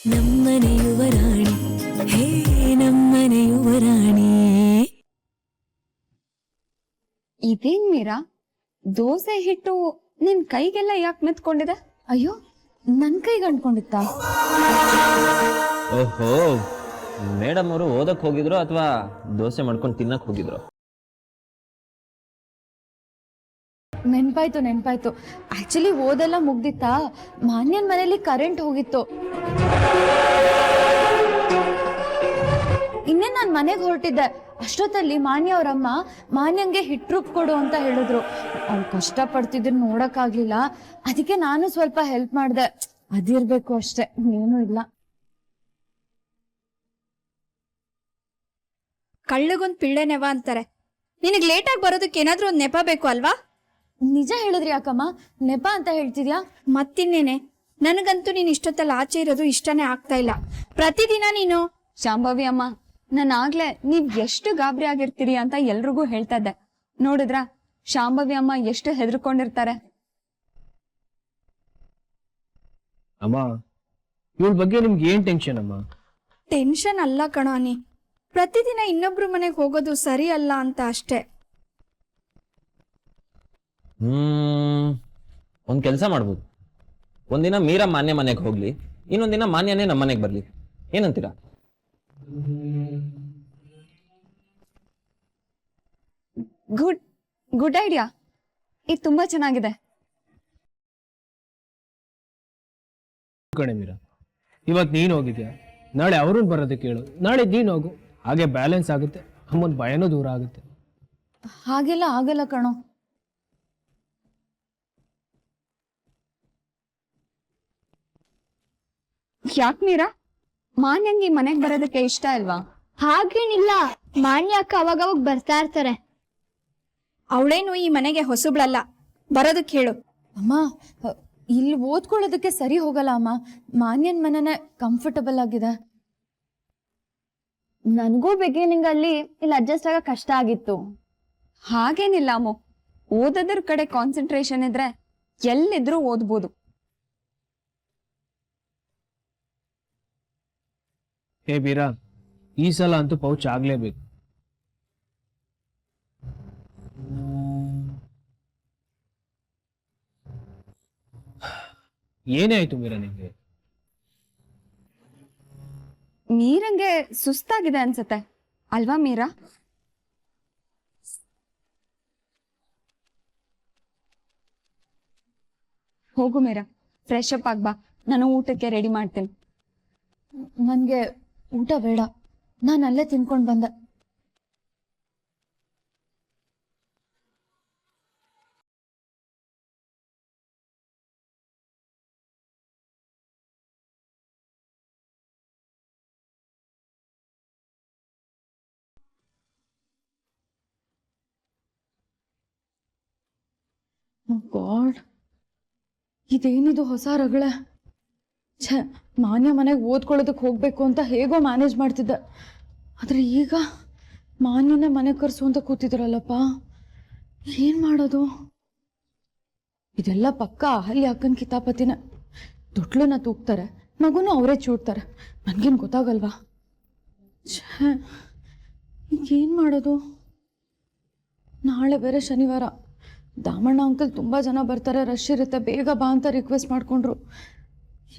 ನಮ್ಮನೆ ಯುವರಾಣಿ ಹೇ ನಮ್ಮನೆ ಯುವರಾಣಿ. ಇದೇನ್ ಮೀರಾ, ದೋಸೆ ಹಿಟ್ಟು ನಿನ್ ಕೈಗೆಲ್ಲ ಯಾಕೆ ಮೆತ್ಕೊಂಡಿದೆ? ಅಯ್ಯೋ, ನನ್ ಕೈಗೆ ಅಂಟ್ಕೊಂಡಿತ್ತ? ಓಹೋ, ಮೇಡಮ್ ಅವರು ಓದಕ್ ಹೋಗಿದ್ರು ಅಥವಾ ದೋಸೆ ಮಾಡ್ಕೊಂಡು ತಿನ್ನಕ್ ಹೋಗಿದ್ರು? ನೆನ್ಪಾಯ್ತು. ಆಕ್ಚುಲಿ ಓದೆಲ್ಲ ಮುಗ್ದಿತ್ತಾ, ಮಾನ್ಯನ್ ಮನೇಲಿ ಕರೆಂಟ್ ಹೋಗಿತ್ತು. ಇನ್ನೇ ನಾನ್ ಮನೆಗೆ ಹೊರಟಿದ್ದೆ. ಅಷ್ಟೊತ್ತಲ್ಲಿ ಮಾನ್ಯ ಅವ್ರಮ್ಮ ಮಾನ್ಯಂಗೆ ಹಿಟ್ಟು ಕೊಡು ಅಂತ ಹೇಳಿದ್ರು. ಅವ್ನು ಕಷ್ಟ ಪಡ್ತಿದ್ರು ನೋಡಕ್ಕಾಗ್ಲಿಲ್ಲ, ಅದಕ್ಕೆ ನಾನು ಸ್ವಲ್ಪ ಹೆಲ್ಪ್ ಮಾಡ್ದೆ. ಅದಿರ್ಬೇಕು ಅಷ್ಟೇ, ಏನೂ ಇಲ್ಲ. ಕಳ್ಳಗೊಂದ್ ಪಿಳ್ಳೆ ನೆವ ಅಂತಾರೆ. ನಿನಗ್ ಲೇಟಾಗಿ ಬರೋದಕ್ಕೆ ಏನಾದ್ರೂ ಒಂದ್ ನೆಪ ಬೇಕು ಅಲ್ವಾ? ನಿಜ ಹೇಳಿದ್ರಿ ಯಾಕಮ್ಮ, ನೆಪ ಅಂತ ಹೇಳ್ತಿದ್ಯಾ? ಮತ್ತಿನ್ನೇನೆ, ನನಗಂತೂ ನೀನ್ ಇಷ್ಟೊತ್ತಲ್ಲಿ ಆಚೆ ಇರೋದು ಇಷ್ಟನೇ ಆಗ್ತಾ ಇಲ್ಲ. ಪ್ರತಿದಿನ ನೀನು ಶಾಂಭವಿ ಅಮ್ಮ, ನಾನು ಆಗ್ಲೇ ನೀವ್ ಎಷ್ಟು ಗಾಬರಿ ಆಗಿರ್ತೀರಿ ಅಂತ ಎಲ್ರಿಗೂ ಹೇಳ್ತಾ ಇದ್ದೆ. ನೋಡಿದ್ರ ಶಾಂಭವಿ ಅಮ್ಮ ಎಷ್ಟು ಹೆದರ್ಕೊಂಡಿರ್ತಾರೆ. ಅಮ್ಮ, ಇವಳ ಬಗ್ಗೆ ನಿಮ್ಗೆ ಏನ್ ಟೆನ್ಷನ್ ಅಮ್ಮ? ಟೆನ್ಷನ್ ಅಲ್ಲ ಕಣೋ ಅನಿ, ಪ್ರತಿದಿನ ಇನ್ನೊಬ್ರು ಮನೆಗೆ ಹೋಗೋದು ಸರಿ ಅಲ್ಲ ಅಂತ ಅಷ್ಟೇ. ಒಂದ್ ಕೆಲಸ ಮಾಡ್ಬೋದು. ಒಂದಿನ ಮೀರಾ ಮಾನ್ಯ ಮನೆಗೆ ಹೋಗ್ಲಿ, ಇನ್ನೊಂದಿನ ಮಾನ್ಯನೇ ನಮ್ಮ ಮನೆಗೆ ಬರ್ಲಿ. ಏನಂತೀರಾ? Good idea. ಇದು ತುಂಬಾ ಚೆನ್ನಾಗಿದೆ. ಕಣೆ ಮೀರಾ, ಇವತ್ ನೀನ್ ಹೋಗಿದ್ಯಾ, ನಾಳೆ ಅವ್ರನ್ನ ಬರೋದಕ್ಕೆ ಹೇಳು. ನಾಳೆ ನೀನ್ ಹೋಗು, ಹಾಗೆ ಬ್ಯಾಲೆನ್ಸ್ ಆಗುತ್ತೆ. ಅಮ್ಮನ್ ಭಯನೂ ದೂರ ಆಗುತ್ತೆ. ಹಾಗೆಲ್ಲ ಆಗಲ್ಲ ಕಣೋ. ಯಾಕೆ ಮೀರಾ, ಮಾನ್ಯಂಗೆ ಮನೆಗ್ ಬರೋದಕ್ಕೆ ಇಷ್ಟ ಅಲ್ವಾ? ಹಾಗೇನಿಲ್ಲ, ಮಾನ್ಯ ಅಕ್ಕ ಅವಾಗವಾಗ ಬರ್ತಾ ಇರ್ತಾರೆ. ಅವಳೇನು ಈ ಮನೆಗೆ ಹೊಸಬ್ಳಲ್ಲ, ಬರೋದಕ್ಕೆ ಹೇಳು. ಅಮ್ಮ, ಇಲ್ಲಿ ಓದ್ಕೊಳ್ಳೋದಕ್ಕೆ ಸರಿ ಹೋಗಲ್ಲ ಅಮ್ಮ. ಮಾನ್ಯನ್ ಮನೆನೇ ಕಂಫರ್ಟಬಲ್ ಆಗಿದೆ. ನನಗೂ ಬಿಗಿನಿಂಗ್ ಅಲ್ಲಿ ಇಲ್ಲಿ ಅಡ್ಜಸ್ಟ್ ಆಗ ಕಷ್ಟ ಆಗಿತ್ತು. ಹಾಗೇನಿಲ್ಲ ಅಮ್ಮು, ಓದೋದ್ರ ಕಡೆ ಕಾನ್ಸಂಟ್ರೇಷನ್ ಇದ್ರೆ ಎಲ್ಲಿದ್ರೂ ಓದ್ಬೋದು. ಹೇ ಮೀರಾ, ಈ ಸಲ ಅಂತೂ ಪೌಚ್ ಆಗ್ಲೇಬೇಕು. ಏನೇ ಆಯ್ತು ಮೀರಾ ನಿಮ್ಗೆ? ಮೀರಂಗೆ ಸುಸ್ತಾಗಿದೆ ಅನ್ಸತ್ತೆ ಅಲ್ವಾ ಮೀರಾ? ಹೋಗು ಮೀರಾ, ಫ್ರೆಶ್ ಅಪ್ ಆಗ್ಬಾ, ನಾನು ಊಟಕ್ಕೆ ರೆಡಿ ಮಾಡ್ತೇನೆ. ನನ್ಗೆ ಊಟ ಬೇಡ, ನಾನು ಅಲ್ಲೇ ತಿನ್ಕೊಂಡ್ ಬಂದೆ. ಗಾಡ್, ಇದೇನಿದು ಹೊಸ ರಗಳೆ? ಛೇ, ಮಾನ್ಯ ಮನೆಗೆ ಓದ್ಕೊಳ್ಳೋದಕ್ಕೆ ಹೋಗ್ಬೇಕು ಅಂತ ಹೇಗೋ ಮ್ಯಾನೇಜ್ ಮಾಡ್ತಿದ್ದೆ. ಆದ್ರೆ ಈಗ ಮಾನ್ಯನೇ ಮನೆ ಕರ್ಸು ಅಂತ ಕೂತಿದ್ರಲ್ಲಪ್ಪ, ಏನ್ ಮಾಡೋದು? ಇದೆಲ್ಲ ಪಕ್ಕ ಅಹಲ್ಯ ಅಕ್ಕನ ಕಿತಾಪತಿನ. ತೊಟ್ಲನ್ನ ತೂಗ್ತಾರೆ, ಮಗುನು ಅವರೇ ಚೂಡ್ತಾರೆ. ನನ್ಗೇನು ಗೊತ್ತಾಗಲ್ವಾ? ಛೇ, ಈಗೇನು ಮಾಡೋದು? ನಾಳೆ ಬೇರೆ ಶನಿವಾರ. ದಾಮಣ್ಣ ಅಂಕಲ್ ತುಂಬ ಜನ ಬರ್ತಾರೆ, ರಶ್ ಇರುತ್ತೆ, ಬೇಗ ಬಾ ಅಂತ ರಿಕ್ವೆಸ್ಟ್ ಮಾಡ್ಕೊಂಡ್ರು.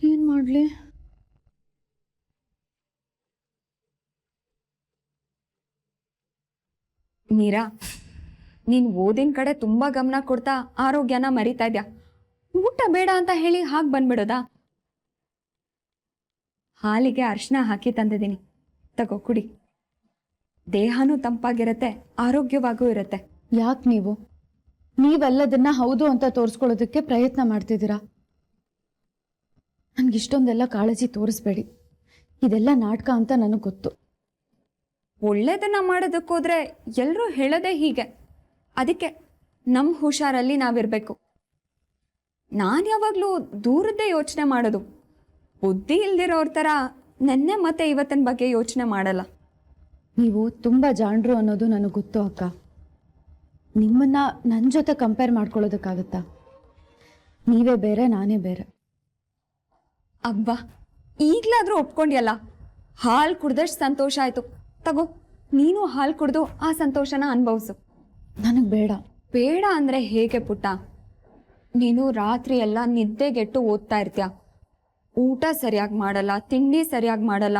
ಏನು ಮಾಡಲಿ? ಮೀರಾ, ನೀನ್ ಓದಿನ ಕಡೆ ತುಂಬಾ ಗಮನ ಕೊಡ್ತಾ ಆರೋಗ್ಯನ ಮರಿತಾ ಇದ್ಯಾ. ಊಟ ಬೇಡ ಅಂತ ಹೇಳಿ ಹಾಗೆ ಬಂದ್ಬಿಡೋದಾ? ಹಾಲಿಗೆ ಅರಿಶಿನ ಹಾಕಿ ತಂದಿದ್ದೀನಿ, ತಗೋ ಕುಡಿ. ದೇಹನೂ ತಂಪಾಗಿರತ್ತೆ, ಆರೋಗ್ಯವಾಗೂ ಇರತ್ತೆ. ಯಾಕೆ ನೀವೆಲ್ಲದನ್ನ ಹೌದು ಅಂತ ತೋರಿಸ್ಕೊಳ್ಳೋದಕ್ಕೆ ಪ್ರಯತ್ನ ಮಾಡ್ತಿದ್ದೀರಾ? ನನ್ಗಿಷ್ಟೊಂದೆಲ್ಲ ಕಾಳಜಿ ತೋರಿಸ್ಬೇಡಿ. ಇದೆಲ್ಲ ನಾಟಕ ಅಂತ ನನಗೆ ಗೊತ್ತು. ಒಳ್ಳೇದನ್ನ ಮಾಡೋದಕ್ಕೋದ್ರೆ ಎಲ್ಲರೂ ಹೇಳೋದೇ ಹೀಗೆ. ಅದಕ್ಕೆ ನಮ್ಮ ಹುಷಾರಲ್ಲಿ ನಾವಿರ್ಬೇಕು. ನಾನು ಯಾವಾಗಲೂ ದೂರದ್ದೇ ಯೋಚನೆ ಮಾಡೋದು. ಬುದ್ಧಿ ಇಲ್ದಿರೋರ ಥರ ನೆನ್ನೆ ಮತ್ತೆ ಇವತ್ತಿನ ಬಗ್ಗೆ ಯೋಚನೆ ಮಾಡಲ್ಲ. ನೀವು ತುಂಬ ಜಾಣರು ಅನ್ನೋದು ನನಗೆ ಗೊತ್ತು ಅಕ್ಕ. ನಿಮ್ಮನ್ನ ನನ್ನ ಜೊತೆ ಕಂಪೇರ್ ಮಾಡ್ಕೊಳ್ಳೋದಕ್ಕಾಗತ್ತಾ? ನೀವೇ ಬೇರೆ, ನಾನೇ ಬೇರೆ. ಅಬ್ಬಾ, ಈಗ್ಲಾದ್ರೂ ಒಪ್ಕೊಂಡ್ಯಲ್ಲ, ಹಾಲು ಕುಡ್ದಷ್ಟು ಸಂತೋಷ ಆಯ್ತು. ತಗೋ, ನೀನು ಹಾಲು ಕುಡ್ದು ಆ ಸಂತೋಷನ ಅನುಭವಿಸು. ನನಗೆ ಬೇಡ. ಬೇಡ ಅಂದ್ರೆ ಹೇಗೆ ಪುಟ್ಟ? ನೀನು ರಾತ್ರಿ ಎಲ್ಲ ನಿದ್ದೆಗೆಟ್ಟು ಓದ್ತಾ ಇರ್ತೀಯ, ಊಟ ಸರಿಯಾಗಿ ಮಾಡಲ್ಲ, ತಿಂಡಿ ಸರಿಯಾಗಿ ಮಾಡಲ್ಲ.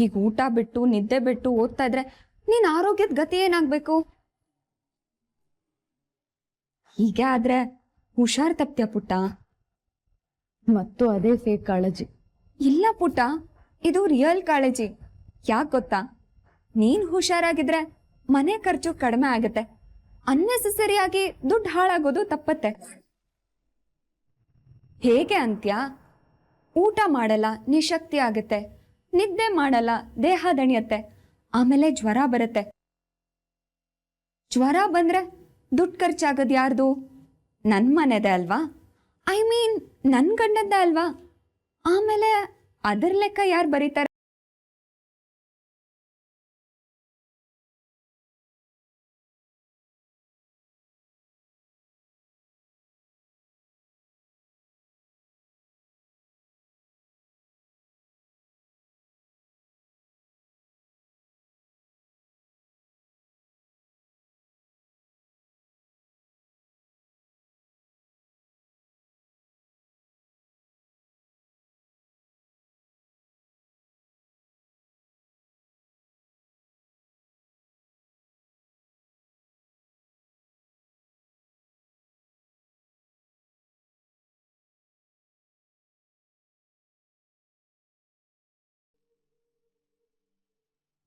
ಈಗ ಊಟ ಬಿಟ್ಟು ನಿದ್ದೆ ಬಿಟ್ಟು ಓದ್ತಾ ಇದ್ರೆ ನಿನ್ ಆರೋಗ್ಯದ ಗತಿ ಏನಾಗ್ಬೇಕು? ಹೀಗೆ ಆದ್ರೆ ಹುಷಾರ್ ತಪ್ತೀಯ ಪುಟ್ಟ. ಮತ್ತು ಅದೇ ಫೇಕ್ ಕಾಳಜಿ. ಇಲ್ಲ ಪುಟ್ಟ, ಇದು ರಿಯಲ್ ಕಾಳಜಿ. ಯಾಕೆ ಗೊತ್ತಾ? ನೀನ್ ಹುಷಾರಾಗಿದ್ರೆ ಮನೆ ಖರ್ಚು ಕಡಿಮೆ ಆಗುತ್ತೆ, ಅನ್ನೆಸೆಸರಿಯಾಗಿ ದುಡ್ಡು ಹಾಳಾಗೋದು ತಪ್ಪತ್ತೆ. ಹೇಗೆ ಅಂತ್ಯ? ಊಟ ಮಾಡಲ್ಲ, ನಿಶಕ್ತಿ ಆಗುತ್ತೆ, ನಿದ್ದೆ ಮಾಡಲ್ಲ, ದೇಹ ದಣಿಯತ್ತೆ, ಆಮೇಲೆ ಜ್ವರ ಬರುತ್ತೆ. ಜ್ವರ ಬಂದ್ರೆ ದುಡ್ಡು ಖರ್ಚಾಗೋದು ಯಾರ್ದು? ನನ್ನ ಮನೆದೇ ಅಲ್ವಾ? ಐ ಮೀನ್ ನನ್ನ ಗಂಡದ್ದೇ ಅಲ್ವಾ? ಆಮೇಲೆ ಅದರ ಲೆಕ್ಕ ಯಾರು ಬರೀತಾರೆ?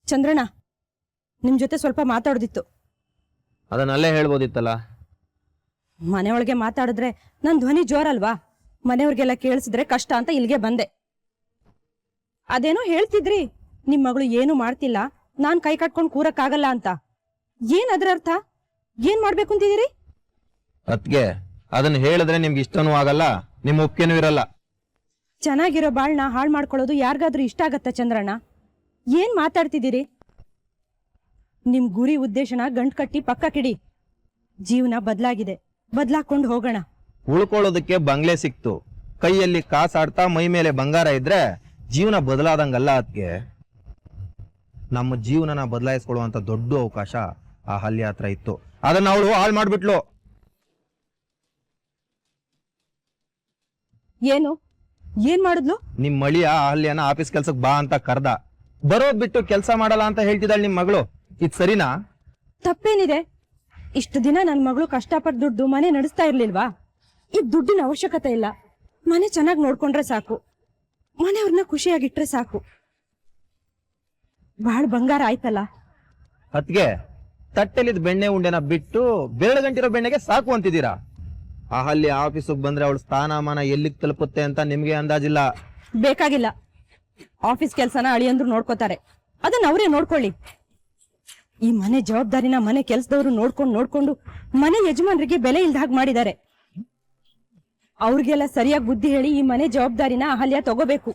ಚಂದ್ರಣ್ಣ, ನಿಮ್ ಜೊತೆ ಸ್ವಲ್ಪ ಮಾತಾಡೋದಿತ್ತು. ಅದನ್ನಲ್ಲೇ ಹೇಳ್ಬೋದಿತ್ತಲ್ಲ. ಮನೆಯೊಳಗೆ ಮಾತಾಡಿದ್ರೆ ನನ್ ಧ್ವನಿ ಜೋರಲ್ವಾ? ಮನೆಯವ್ರಿಗೆಲ್ಲ ಕೇಳಿಸಿದ್ರೆ ಕಷ್ಟ ಅಂತ ಇಲ್ಲಿಗೆ ಬಂದೆ. ಅದೇನೋ ಹೇಳ್ತಿದ್ರಿ, ನಿಮ್ ಮಗಳು ಏನು ಮಾಡ್ತಿಲ್ಲ, ನಾನ್ ಕೈ ಕಟ್ಕೊಂಡು ಕೂರಕ್ಕಾಗಲ್ಲ ಅಂತ. ಏನ್ ಅದ್ರ ಅರ್ಥ? ಏನ್ ಮಾಡ್ಬೇಕು ಅಂತಿದ್ದೀರಿ? ಅದ್ಕೆ ಅದನ್ನ ಹೇಳಿದ್ರೆ ನಿಮ್ಗೆ ಇಷ್ಟನೂ ಆಗಲ್ಲ, ನಿಮ್ ಒಪ್ಪಿಗೆನೂ ಇರಲ್ಲ. ಚೆನ್ನಾಗಿರೋ ಬಾಳ್ನ ಹಾಳು ಮಾಡ್ಕೊಳ್ಳೋದು ಯಾರಿಗಾದ್ರೂ ಇಷ್ಟ ಆಗತ್ತ ಚಂದ್ರಣ್ಣ? ಏನ್ ಮಾತಾಡ್ತಿದ್ದೀರಿ? ನಿಮ್ ಗುರಿ ಉದ್ದೇಶನ ಗಂಟ್ ಕಟ್ಟಿ ಪಕ್ಕ ಕಿಡಿ. ಜೀವನ ಬದಲಾಗಿದೆ, ಬದಲಾಕೊಂಡು ಹೋಗೋಣ. ಉಳ್ಕೊಳ್ಳೋದಕ್ಕೆ ಬಂಗ್ಲೆ ಸಿಕ್ತು, ಕೈಯಲ್ಲಿ ಕಾಸಾಡ್ತಾ ಮೈ ಮೇಲೆ ಬಂಗಾರ ಇದ್ರೆ ಜೀವನ ಬದಲಾದಂಗಲ್ಲ. ಅದಕ್ಕೆ ನಮ್ಮ ಜೀವನನ ಬದಲಾಯಿಸ್ಕೊಳ್ಳುವಂತ ದೊಡ್ಡ ಅವಕಾಶ ಆ ಹಲ್ಯ ಹತ್ರ ಇತ್ತು, ಅದನ್ನ ಅವಳು ಹಾಳು ಮಾಡ್ಬಿಟ್ಲು. ಏನು? ಏನ್ ಮಾಡಿದ್ಲು? ನಿಮ್ ಮಳಿಯ ಆ ಹಲ್ಯನ ಆಫೀಸ್ ಕೆಲ್ಸಕ್ಕೆ ಬಾ ಅಂತ ಕರ್ದ, ಬರೋದ್ ಬಿಟ್ಟು ಕೆಲಸ ಮಾಡಲ್ಲ ಅಂತ ಹೇಳ್ತಿದ್ದಾಳೆ ನಿಮ್ ಮಗಳು. ಇದ್ ಸರಿನಾ? ತಪ್ಪೇನಿದೆ? ಇಷ್ಟು ದಿನ ನನ್ ಮಗಳು ಕಷ್ಟಪಟ್ಟು ದುಡ್ಡು ಮನೆ ನಡೆಸ್ತಾ ಇರ್ಲಿಲ್ವಾ? ಈಗ ದುಡ್ಡಿನ ಅವಶ್ಯಕತೆ ಇಲ್ಲ, ಮನೆ ಚೆನ್ನಾಗಿ ನೋಡ್ಕೊಂಡ್ರೆ ಸಾಕು, ಮನೆಯವ್ರನ್ನ ಖುಷಿಯಾಗಿಟ್ರೆ ಸಾಕು. ಬಹಳ ಬಂಗಾರ ಆಯ್ತಲ್ಲ. ಅದ್ಗೆ ತಟ್ಟೆಲಿದ್ ಬೆಣ್ಣೆ ಉಂಡೆನ ಬಿಟ್ಟು ಬೆರಳು ಗಂಟಿರೋ ಬೆಣ್ಣೆಗೆ ಸಾಕು ಅಂತಿದ್ದೀರಾ? ಆ ಹಲ್ಯ ಆಫೀಸಿಗೆ ಬಂದ್ರೆ ಅವಳ ಸ್ಥಾನಮಾನ ಎಲ್ಲಿಗೆ ತಲುಪುತ್ತೆ ಅಂತ ನಿಮ್ಗೆ ಅಂದಾಜಿಲ್ಲ. ಬೇಕಾಗಿಲ್ಲ, ಆಫೀಸ್ ಕೆಲ್ಸನ ಅಳಿಯಂದ್ರು ನೋಡ್ಕೋತಾರೆ, ಅದನ್ನ ಅವರೇ ನೋಡ್ಕೊಳ್ಳಿ. ಈ ಮನೆ ಜವಾಬ್ದಾರಿನ ಮನೆ ಕೆಲ್ಸದವ್ರು ನೋಡ್ಕೊಂಡು ಮನೆ ಯಜಮಾನ್ರಿಗೆ ಬೆಲೆ ಇಲ್ದ ಹಾಗೆ ಮಾಡಿದ್ದಾರೆ. ಅವ್ರಿಗೆಲ್ಲ ಸರಿಯಾಗಿ ಬುದ್ಧಿ ಹೇಳಿ ಈ ಮನೆ ಜವಾಬ್ದಾರಿನ ಅಹಲ್ಯ ತಗೋಬೇಕು.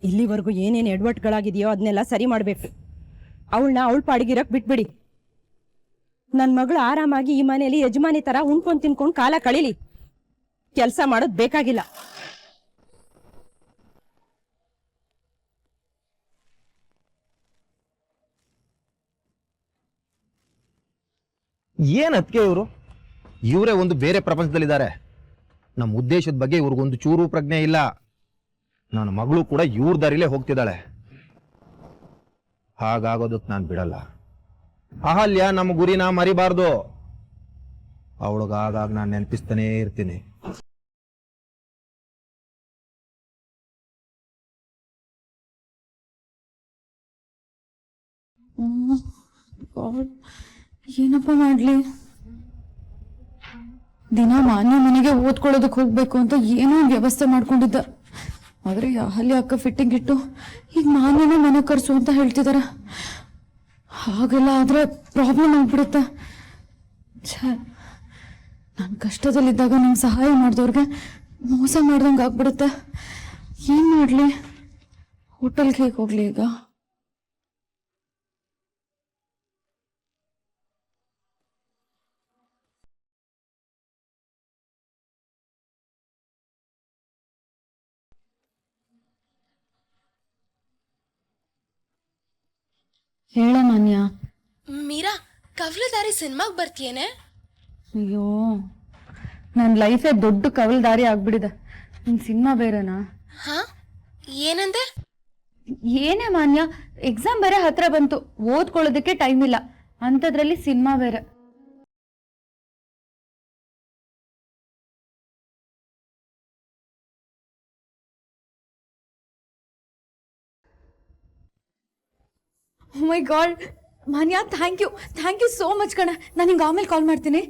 ಇಲ್ಲಿವರೆಗೂ ಏನೇನ್ ಎಡವಟ್ಗಳಾಗಿದೆಯೋ ಅದನ್ನೆಲ್ಲ ಸರಿ ಮಾಡ್ಬೇಕು. ಅವಳನ್ನ ಅವಳ ಪಾಡಿಗಿರಕ್ ಬಿಟ್ಬಿಡಿ. ನನ್ ಮಗಳು ಆರಾಮಾಗಿ ಈ ಮನೆಯಲ್ಲಿ ಯಜಮಾನಿ ತರ ಉಣ್ಕೊಂಡ್ ತಿನ್ಕೊಂಡ್ ಕಾಲ ಕಳೀಲಿ. ಕೆಲ್ಸ ಮಾಡೋದ್ ಬೇಕಾಗಿಲ್ಲ. ಏನ್ ಅದಕ್ಕೆ ಇವರೇ ಒಂದು ಬೇರೆ ಪ್ರಪಂಚದಲ್ಲಿದ್ದಾರೆ. ನಮ್ಮ ಉದ್ದೇಶದ ಬಗ್ಗೆ ಇವ್ರಿಗೊಂದು ಚೂರು ಪ್ರಜ್ಞೆ ಇಲ್ಲ. ನನ್ನ ಮಗಳು ಕೂಡ ಇವ್ರ ದಾರಿಲೇ ಹೋಗ್ತಿದ್ದಾಳೆ. ಹಾಗಾಗೋದಕ್ಕೆ ನಾನು ಬಿಡಲ್ಲ. ಅಹಲ್ಯ ನಮ್ಮ ಗುರಿನ ಮರಿಬಾರ್ದು. ಅವಳಿಗಾಗ ನಾನು ನೆನಪಿಸ್ತಾನೇ ಇರ್ತೀನಿ. ಏನಪ್ಪ ಮಾಡ್ಲಿ? ದಿನ ಮಾನ್ಯ ಮನೆಗೆ ಓದ್ಕೊಳ್ಳೋದಕ್ಕೆ ಹೋಗ್ಬೇಕು ಅಂತ ಏನೋ ವ್ಯವಸ್ಥೆ ಮಾಡ್ಕೊಂಡಿದ್ದ. ಆದ್ರೆ ಅಹಲ್ಯ ಅಕ್ಕ ಫಿಟ್ಟಿಂಗ್ ಇಟ್ಟು ಈಗ ಮಾನ್ಯನ ಮನೆ ಕರ್ಸು ಅಂತ ಹೇಳ್ತಿದಾರ. ಹಾಗೆಲ್ಲ ಆದ್ರೆ ಪ್ರಾಬ್ಲಮ್ ಆಗ್ಬಿಡುತ್ತೆ. ನಾನು ಕಷ್ಟದಲ್ಲಿದ್ದಾಗ ನಂಗೆ ಸಹಾಯ ಮಾಡಿದವ್ರಿಗೆ ಮೋಸ ಮಾಡ್ದಂಗೆ ಆಗ್ಬಿಡುತ್ತೆ. ಏನ್ ಮಾಡ್ಲಿ? ಹೋಟೆಲ್ಗೆ ಹೇಗೆ ಹೋಗ್ಲಿ ಈಗ? ಹೇಳ ಮಾನ್ಯ. ಮೀರಾ ಕವಲುದಾರಿ ಸಿನಿಮಾಗ್ ಬರ್ತೀಯೇನೆ? ಅಯ್ಯೋ, ನನ್ನ ಲೈಫೇ ದೊಡ್ಡ ಕವಲ್ದಾರಿ ಆಗ್ಬಿಡಿದೆ. ನಿನ್ ಸಿನಿಮಾ ಬೇರೆನಾ? ಹಾ, ಏನಂದೆ? ಏನೇ ಮಾನ್ಯ, ಎಕ್ಸಾಮ್ ಬೇರೆ ಹತ್ರ ಬಂತು, ಓದ್ಕೊಳ್ಳೋದಕ್ಕೆ ಟೈಮ್ ಇಲ್ಲ, ಅಂಥದ್ರಲ್ಲಿ ಸಿನಿಮಾ ಬೇರೆ. ಓ ಮೈ ಗಾಡ್ ಮಾನ್ಯ, ಥ್ಯಾಂಕ್ ಯು ಸೋ ಮಚ್ ಕಣ. ನಾನು ನಿಂಗೆ ಆಮೇಲೆ ಕಾಲ್ ಮಾಡ್ತೀನಿ.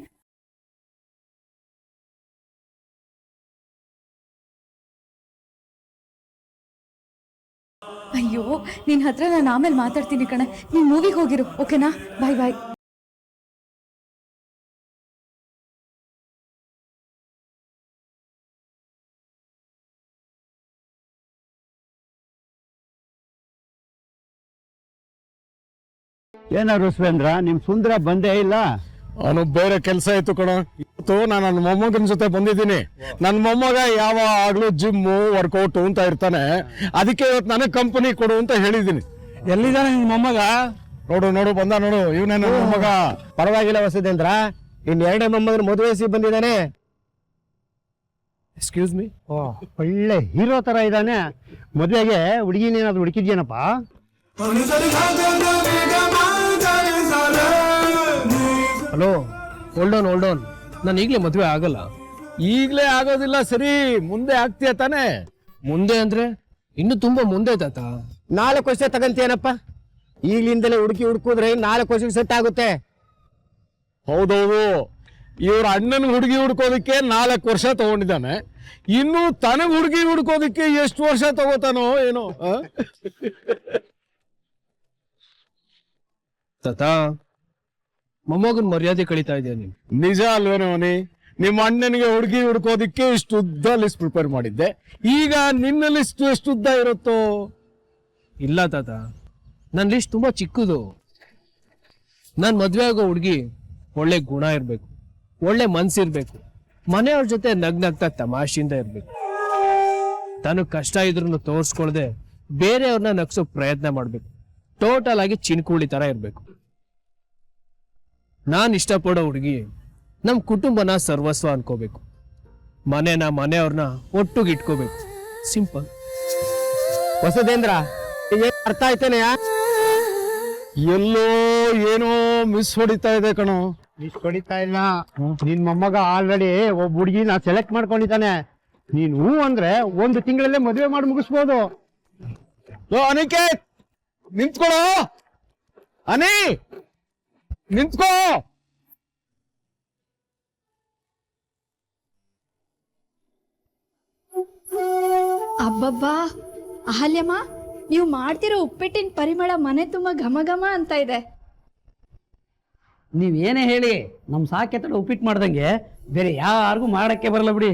ಅಯ್ಯೋ, ನಿನ್ನ ಹತ್ರ ನಾನು ಆಮೇಲೆ ಮಾತಾಡ್ತೀನಿ ಕಣ. ನೀನು ಮೂವಿಗೆ ಹೋಗಿರು, ಓಕೆನಾ? ಬಾಯ್ ಬಾಯ್. ಏನ ರುಸ್ವೇಂದ್ರ, ನಿಮ್ ಸುಂದರ ಬಂದೇ ಇಲ್ಲ? ಅವನು ಬೇರೆ ಕೆಲಸ ಇತ್ತು ಕಣ. ಇವತ್ತು ನಾನು ನನ್ನ ಮೊಮ್ಮಗನ ಜೊತೆ ಬಂದಿದ್ದೀನಿ. ನನ್ನ ಮೊಮ್ಮಗ ಯಾವಾಗ್ಲೂ ಜಿಮ್ಮು ವರ್ಕೌಟ್ ಅಂತ ಇರ್ತಾನೆ. ಅದಕ್ಕೆ ಇವತ್ತು ನನಗೆ ಕಂಪನಿ ಕೊಡು ಅಂತ ಹೇಳಿದ್ದೀನಿ. ಎಲ್ಲಿದ್ದಾನೆ ನಿನ್ ಮೊಮ್ಮಗ? ನೋಡು ಬಂದ ನೋಡು, ಇವನೇ ನನ್ನ ಮೊಮ್ಮಗ. ಪರವಾಗಿಲ್ಲ ವಸುದೇಂದ್ರ, ಇನ್ ಎರಡನೇ ಮೊಮ್ಮಗನ ಮದುವೆ ಬಂದಿದ್ದಾನೆ. Excuse me. ಒಳ್ಳೆ ಹೀರೋ ತರ ಇದ್ದಾನೆ. ಮದುವೆಗೆ ಹುಡುಗಿನೇನಾದ್ರು ಹುಡುಕಿದ್ಯೇನಪ್ಪ? Hello, hold on. ನಾನು ಈಗಲೇ ಮದುವೆ ಆಗಲ್ಲ. ಈಗಲೇ ಆಗೋದಿಲ್ಲ, ಸರಿ ಮುಂದೆ ಆಗ್ತೀಯ ತಾನೆ? ಮುಂದೆ ಅಂದ್ರೆ ಇನ್ನು ತುಂಬಾ ಮುಂದೆ ತಾತ. 4 ವರ್ಷ ತಗಂತೀಯನಪ್ಪ? ಈಗ್ಲಿಂದಲೇ ಹುಡುಕಿದ್ರೆ 4 ವರ್ಷಕ್ಕೆ ಸೆಟ್ ಆಗುತ್ತೆ. ಹೌದೌದು, ಇವ್ರ ಅಣ್ಣನ ಹುಡುಗಿ ಹುಡ್ಕೋದಕ್ಕೆ 4 ವರ್ಷ ತಗೊಂಡಿದ್ದಾನೆ. ಇನ್ನು ತನಗ್ ಹುಡುಗಿ ಹುಡ್ಕೋದಕ್ಕೆ ಎಷ್ಟು ವರ್ಷ ತಗೋತಾನೋ ಏನೋ. ತಾತ, ಮೊಮ್ಮಗನ್ ಮರ್ಯಾದೆ ಕಳೀತಾ ಇದೆಯಾ ನೀನು? ನಿಜ ಅಲ್ವೇನೋ ಅವನಿ? ನಿಮ್ಮ ಅಣ್ಣನಿಗೆ ಹುಡುಗಿ ಹುಡ್ಕೋದಿಕ್ಕೆ ಇಷ್ಟು ಉದ್ದ ಲಿಸ್ಟ್ ಪ್ರಿಪೇರ್ ಮಾಡಿದ್ದೆ. ಈಗ ನಿನ್ನ ಲಿಸ್ಟ್ ಎಷ್ಟು ಉದ್ದ ಇರುತ್ತೋ? ಇಲ್ಲ ತಾತ, ನನ್ನ ಲಿಸ್ಟ್ ತುಂಬಾ ಚಿಕ್ಕದು. ನಾನು ಮದ್ವೆ ಆಗೋ ಹುಡುಗಿ ಒಳ್ಳೆ ಗುಣ ಇರ್ಬೇಕು, ಒಳ್ಳೆ ಮನ್ಸಿರ್ಬೇಕು, ಮನೆಯವ್ರ ಜೊತೆ ನಗ್ನಗ್ತಾ ತಮಾಷೆಯಿಂದ ಇರ್ಬೇಕು, ತನಗ್ ಕಷ್ಟ ಇದ್ರೂ ತೋರ್ಸ್ಕೊಳ್ದೆ ಬೇರೆಯವ್ರನ್ನ ನಗ್ಸೋ ಪ್ರಯತ್ನ ಮಾಡ್ಬೇಕು, ಟೋಟಲ್ ಆಗಿ ಚಿನ್ಕುಳಿ ತರ ಇರ್ಬೇಕು. ನಾನ್ ಇಷ್ಟಪಡೋ ಹುಡುಗಿ ನಮ್ ಕುಟುಂಬನ ಸರ್ವಸ್ವ ಅನ್ಕೋಬೇಕು, ಮನೆಯವ್ರನ್ನ ಒಟ್ಟಿಗೆ ಇಟ್ಕೋಬೇಕು. ಸಿಂಪಲ್. ವಸುದೇಂದ್ರ, ಅರ್ಥ ಆಯ್ತೇನೆ? ಎಲ್ಲೋ ಏನೋ ಮಿಸ್ ಹೊಡಿತಾ ಇದೆ ಕಣೋ. ಮಿಸ್ ಹೊಡಿತಾ ಇಲ್ಲ. ನಿನ್ ಮೊಮ್ಮಗ ಆಲ್ರೆಡಿ ಒಬ್ಬ ಹುಡುಗಿನ ಸೆಲೆಕ್ಟ್ ಮಾಡ್ಕೊಂಡಿದ್ದಾನೆ. ನೀನ್ ಹೂ ಅಂದ್ರೆ 1 ತಿಂಗಳಲ್ಲೇ ಮದುವೆ ಮಾಡಿ ಮುಗಿಸ್ಬೋದು. ಅನಿಕೇತ್, ನಿಂತ್ಕೊಳ್ಳೋ. ಅನಿ, ನಿಂತ್ಕೋ. ಅಬ್ಬಬ್ಬಾ ಅಹಲ್ಯಮ್ಮ, ನೀವು ಮಾಡ್ತಿರೋ ಉಪ್ಪಿಟ್ಟಿನ ಪರಿಮಳ ಮನೆ ತುಂಬ ಘಮ ಘಮ ಅಂತ ಇದೆ. ನೀವೇನೇ ಹೇಳಿ, ನಮ್ ಸಾಕೆತ್ತಡ ಉಪ್ಪಿಟ್ಟು ಮಾಡ್ದಂಗೆ ಬೇರೆ ಯಾರಿಗೂ ಮಾಡಕ್ಕೆ ಬರಲ್ಲ ಬಿಡಿ.